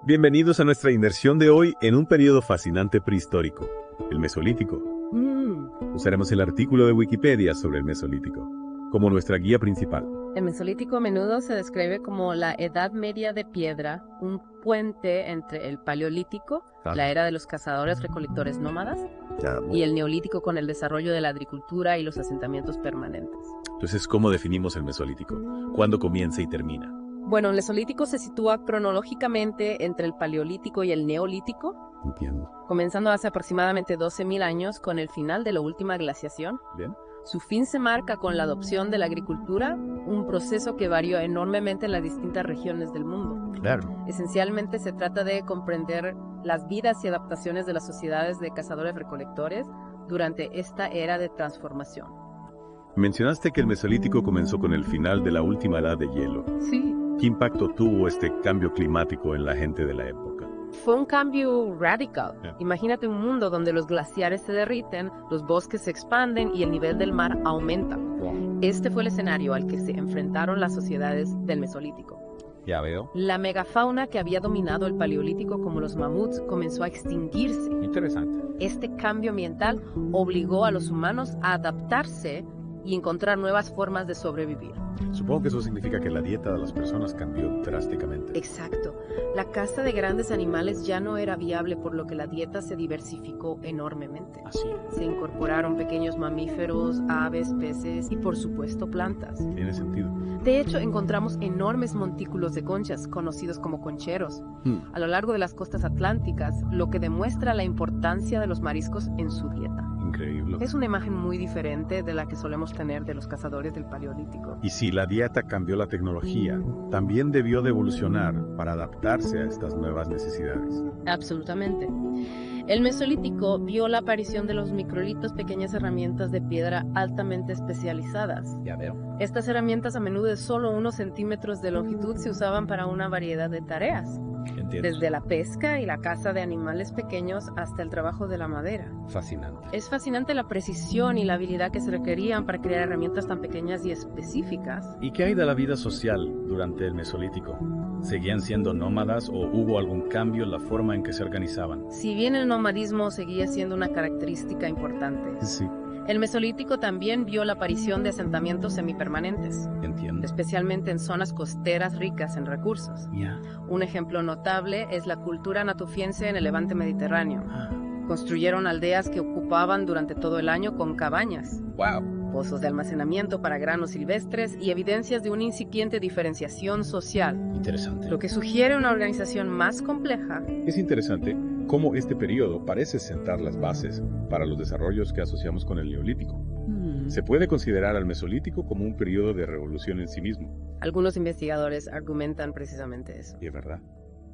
Bienvenidos a nuestra inmersión de hoy en un periodo fascinante prehistórico, el Mesolítico. Usaremos el artículo de Wikipedia sobre el Mesolítico como nuestra guía principal. El Mesolítico a menudo se describe como la Edad Media de piedra, un puente entre el Paleolítico, la era de los cazadores-recolectores nómadas, y el Neolítico con el desarrollo de la agricultura y los asentamientos permanentes. Entonces, ¿cómo definimos el Mesolítico? ¿Cuándo comienza y termina? Bueno, el Mesolítico se sitúa cronológicamente entre el Paleolítico y el Neolítico, Entiendo. comenzando hace aproximadamente 12.000 años con el final de la última glaciación. Bien. Su fin se marca con la adopción de la agricultura, un proceso que varió enormemente en las distintas regiones del mundo. Claro. Esencialmente se trata de comprender las vidas y adaptaciones de las sociedades de cazadores-recolectores durante esta era de transformación. Mencionaste que el Mesolítico comenzó con el final de la última edad de hielo. Sí. ¿Qué impacto tuvo este cambio climático en la gente de la época? Fue un cambio radical. Yeah. Imagínate un mundo donde los glaciares se derriten, los bosques se expanden y el nivel del mar aumenta. Este fue el escenario al que se enfrentaron las sociedades del Mesolítico. Ya veo. La megafauna que había dominado el Paleolítico, como los mamuts, comenzó a extinguirse. Interesante. Este cambio ambiental obligó a los humanos a adaptarse y encontrar nuevas formas de sobrevivir. Supongo que eso significa que la dieta de las personas cambió drásticamente. Exacto. La caza de grandes animales ya no era viable, por lo que la dieta se diversificó enormemente. Así. Se incorporaron pequeños mamíferos, aves, peces y, por supuesto, plantas. Tiene sentido. De hecho, encontramos enormes montículos de conchas, conocidos como concheros, a lo largo de las costas atlánticas, lo que demuestra la importancia de los mariscos en su dieta. Increíble. Es una imagen muy diferente de la que solemos tener de los cazadores del Paleolítico. Y si la dieta cambió la tecnología, también debió de evolucionar para adaptarse a estas nuevas necesidades. Absolutamente. El Mesolítico vio la aparición de los microlitos, pequeñas herramientas de piedra altamente especializadas. Ya veo. Estas herramientas, a menudo de solo unos centímetros de longitud, se usaban para una variedad de tareas, Entiendo. desde la pesca y la caza de animales pequeños hasta el trabajo de la madera. Fascinante. Es fascinante la precisión y la habilidad que se requerían para crear herramientas tan pequeñas y específicas. ¿Y qué hay de la vida social durante el Mesolítico? ¿Seguían siendo nómadas o hubo algún cambio en la forma en que se organizaban? Si bien el nomadismo seguía siendo una característica importante, Sí. el Mesolítico también vio la aparición de asentamientos semipermanentes, Entiendo. especialmente en zonas costeras ricas en recursos. Ya. Un ejemplo notable es la cultura natufiense en el Levante Mediterráneo. Construyeron aldeas que ocupaban durante todo el año con cabañas, Wow. pozos de almacenamiento para granos silvestres y evidencias de una incipiente diferenciación social, Interesante. lo que sugiere una organización más compleja. Es interesante cómo este periodo parece sentar las bases para los desarrollos que asociamos con el Neolítico. Se puede considerar al Mesolítico como un periodo de revolución en sí mismo. Algunos investigadores argumentan precisamente eso. Y es verdad.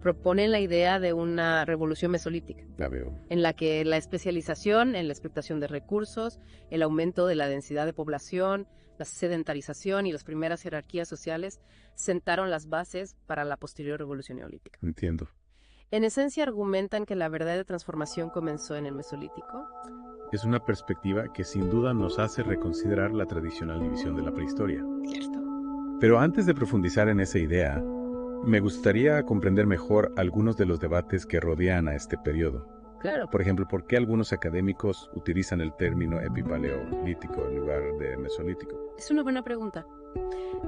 Proponen la idea de una revolución mesolítica, La veo. en la que la especialización en la explotación de recursos, el aumento de la densidad de población, la sedentarización y las primeras jerarquías sociales sentaron las bases para la posterior revolución neolítica. Entiendo. En esencia, argumentan que la verdadera transformación comenzó en el Mesolítico. Es una perspectiva que sin duda nos hace reconsiderar la tradicional división de la prehistoria. Cierto. Pero antes de profundizar en esa idea, me gustaría comprender mejor algunos de los debates que rodean a este periodo. Claro. Por ejemplo, ¿por qué algunos académicos utilizan el término epipaleolítico en lugar de mesolítico? Es una buena pregunta.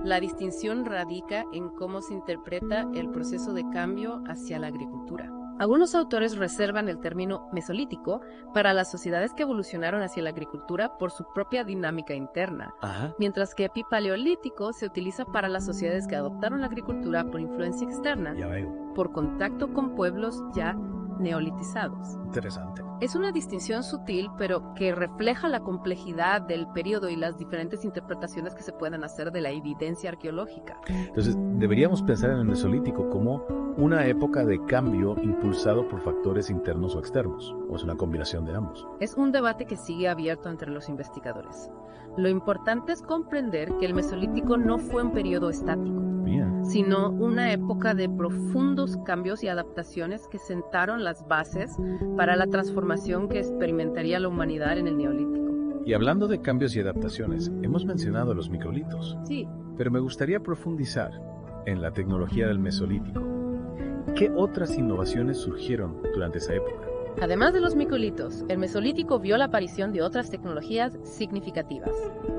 La distinción radica en cómo se interpreta el proceso de cambio hacia la agricultura. Algunos autores reservan el término mesolítico para las sociedades que evolucionaron hacia la agricultura por su propia dinámica interna, mientras que epipaleolítico se utiliza para las sociedades que adoptaron la agricultura por influencia externa, Ya veo. por contacto con pueblos ya neolitizados. Interesante. Es una distinción sutil, pero que refleja la complejidad del periodo y las diferentes interpretaciones que se pueden hacer de la evidencia arqueológica. Entonces, deberíamos pensar en el Mesolítico como una época de cambio impulsado por factores internos o externos, o es una combinación de ambos. Es un debate que sigue abierto entre los investigadores. Lo importante es comprender que el Mesolítico no fue un periodo estático, Bien. sino una época de profundos cambios y adaptaciones que sentaron las bases para la transformación que experimentaría la humanidad en el Neolítico. Y hablando de cambios y adaptaciones, hemos mencionado los microlitos, Sí, pero me gustaría profundizar en la tecnología del Mesolítico. ¿Qué otras innovaciones surgieron durante esa época? Además de los microlitos, el Mesolítico vio la aparición de otras tecnologías significativas,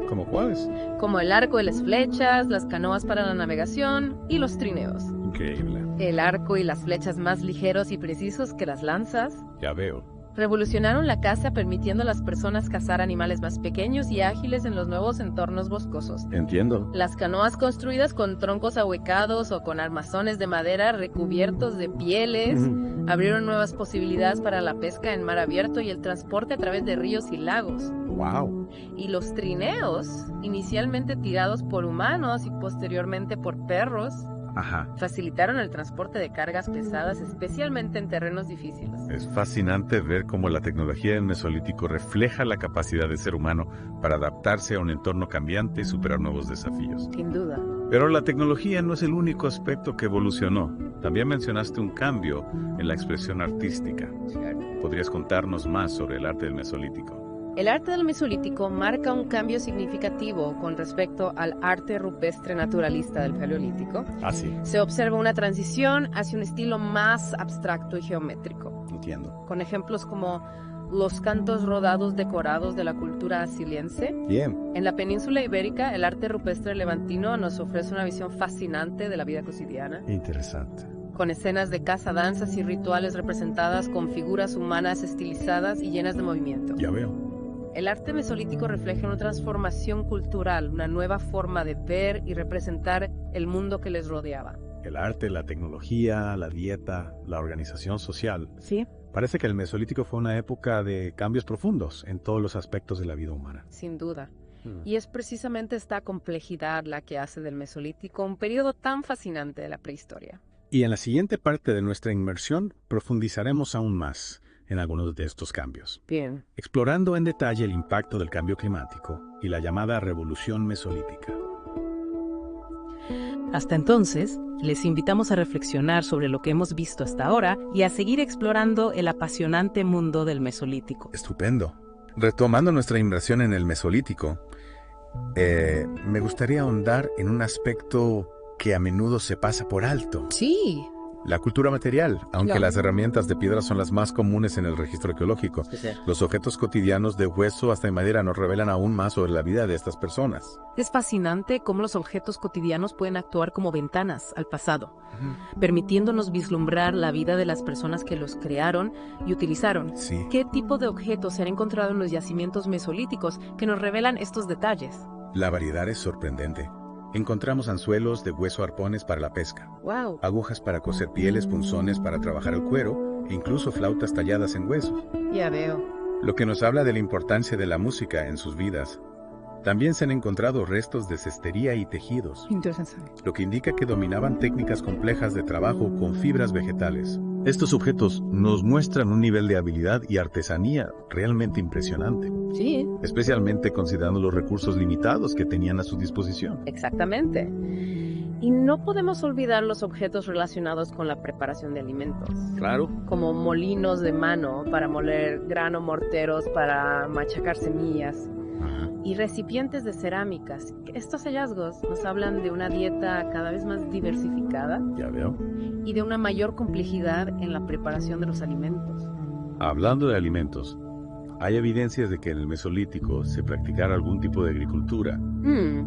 ¿Cómo cuáles? como el arco y las flechas, las canoas para la navegación y los trineos. Increíble. El arco y las flechas más ligeros y precisos que las lanzas Ya veo. revolucionaron la caza permitiendo a las personas cazar animales más pequeños y ágiles en los nuevos entornos boscosos. Entiendo. Las canoas construidas con troncos ahuecados o con armazones de madera recubiertos de pieles abrieron nuevas posibilidades para la pesca en mar abierto y el transporte a través de ríos y lagos. Wow. Y los trineos, inicialmente tirados por humanos y posteriormente por perros, Ajá. facilitaron el transporte de cargas pesadas, especialmente en terrenos difíciles. Es fascinante ver cómo la tecnología del Mesolítico refleja la capacidad del ser humano para adaptarse a un entorno cambiante y superar nuevos desafíos. Sin duda. Pero la tecnología no es el único aspecto que evolucionó. También mencionaste un cambio en la expresión artística. ¿Podrías contarnos más sobre el arte del Mesolítico? El arte del Mesolítico marca un cambio significativo con respecto al arte rupestre naturalista del Paleolítico. Ah, sí. Se observa una transición hacia un estilo más abstracto y geométrico, Entiendo. con ejemplos como los cantos rodados decorados de la cultura asiliense. Bien. En la península ibérica, el arte rupestre levantino nos ofrece una visión fascinante de la vida cotidiana, Interesante. con escenas de caza, danzas y rituales representadas con figuras humanas estilizadas y llenas de movimiento. Ya veo. El arte mesolítico refleja una transformación cultural, una nueva forma de ver y representar el mundo que les rodeaba. El arte, la tecnología, la dieta, la organización social. Sí, Parece que el Mesolítico fue una época de cambios profundos en todos los aspectos de la vida humana. sin duda. Y es precisamente esta complejidad la que hace del Mesolítico un periodo tan fascinante de la prehistoria. Y en la siguiente parte de nuestra inmersión profundizaremos aún más en algunos de estos cambios, Bien. explorando en detalle el impacto del cambio climático y la llamada revolución mesolítica. Hasta entonces, les invitamos a reflexionar sobre lo que hemos visto hasta ahora y a seguir explorando el apasionante mundo del Mesolítico. Estupendo. Retomando nuestra inmersión en el Mesolítico, me gustaría ahondar en un aspecto que a menudo se pasa por alto. Sí. La cultura material, aunque Claro. las herramientas de piedra son las más comunes en el registro arqueológico. Los objetos cotidianos de hueso hasta de madera nos revelan aún más sobre la vida de estas personas. Es fascinante cómo los objetos cotidianos pueden actuar como ventanas al pasado, permitiéndonos vislumbrar la vida de las personas que los crearon y utilizaron. Sí. ¿Qué tipo de objetos se han encontrado en los yacimientos mesolíticos que nos revelan estos detalles? La variedad es sorprendente. Encontramos anzuelos de hueso, arpones para la pesca, Wow. agujas para coser pieles, punzones para trabajar el cuero e incluso flautas talladas en hueso, Ya veo. lo que nos habla de la importancia de la música en sus vidas. También se han encontrado restos de cestería y tejidos, Interesante. lo que indica que dominaban técnicas complejas de trabajo con fibras vegetales. Estos objetos nos muestran un nivel de habilidad y artesanía realmente impresionante, Sí, especialmente considerando los recursos limitados que tenían a su disposición. exactamente. Y no podemos olvidar los objetos relacionados con la preparación de alimentos, Claro. como molinos de mano para moler grano, morteros para machacar semillas y recipientes de cerámicas. Estos hallazgos nos hablan de una dieta cada vez más diversificada Ya veo. y de una mayor complejidad en la preparación de los alimentos. Hablando de alimentos, hay evidencias de que en el Mesolítico se practicara algún tipo de agricultura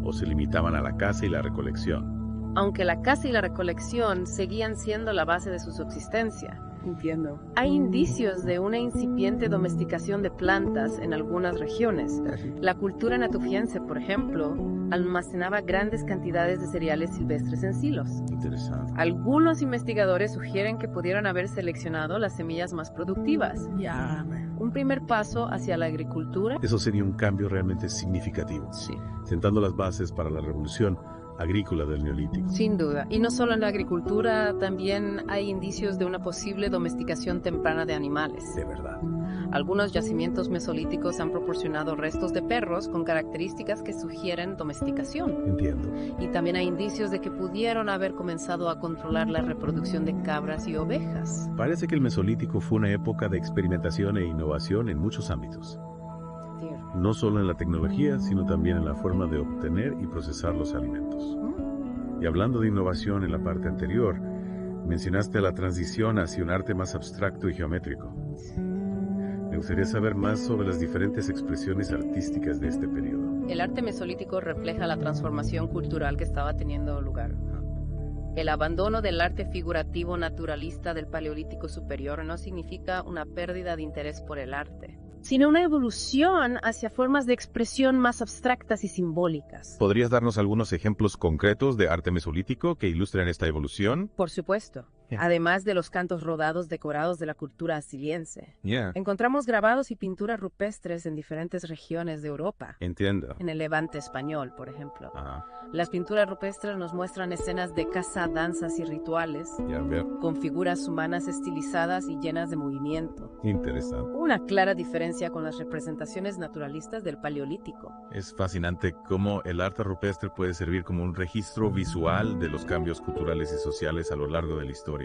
o se limitaban a la caza y la recolección. Aunque la caza y la recolección seguían siendo la base de su subsistencia. Entiendo. Hay indicios de una incipiente domesticación de plantas en algunas regiones. La cultura natufiense, por ejemplo, almacenaba grandes cantidades de cereales silvestres en silos. Interesante. Algunos investigadores sugieren que pudieron haber seleccionado las semillas más productivas. Ya. Un primer paso hacia la agricultura. Eso sería un cambio realmente significativo, Sí. sentando las bases para la revolución agrícola del Neolítico. Sin duda. Y no solo en la agricultura, también hay indicios de una posible domesticación temprana de animales. De verdad. Algunos yacimientos mesolíticos han proporcionado restos de perros con características que sugieren domesticación. Entiendo. Y también hay indicios de que pudieron haber comenzado a controlar la reproducción de cabras y ovejas. Parece que el Mesolítico fue una época de experimentación e innovación en muchos ámbitos. No solo en la tecnología, sino también en la forma de obtener y procesar los alimentos. Y hablando de innovación en la parte anterior, Mencionaste la transición hacia un arte más abstracto y geométrico. Me gustaría saber más sobre las diferentes expresiones artísticas de este periodo. El arte mesolítico refleja la transformación cultural que estaba teniendo lugar. El abandono del arte figurativo naturalista del Paleolítico Superior no significa una pérdida de interés por el arte, sino una evolución hacia formas de expresión más abstractas y simbólicas. ¿Podrías darnos algunos ejemplos concretos de arte mesolítico que ilustren esta evolución? por supuesto, además de los cantos rodados decorados de la cultura asiliense. Encontramos grabados y pinturas rupestres en diferentes regiones de Europa. Entiendo. En el Levante español, por ejemplo. Ajá. Las pinturas rupestres nos muestran escenas de caza, danzas y rituales, Ya veo. con figuras humanas estilizadas y llenas de movimiento. Interesante. Una clara diferencia con las representaciones naturalistas del Paleolítico. Es fascinante cómo el arte rupestre puede servir como un registro visual de los cambios culturales y sociales a lo largo de la historia.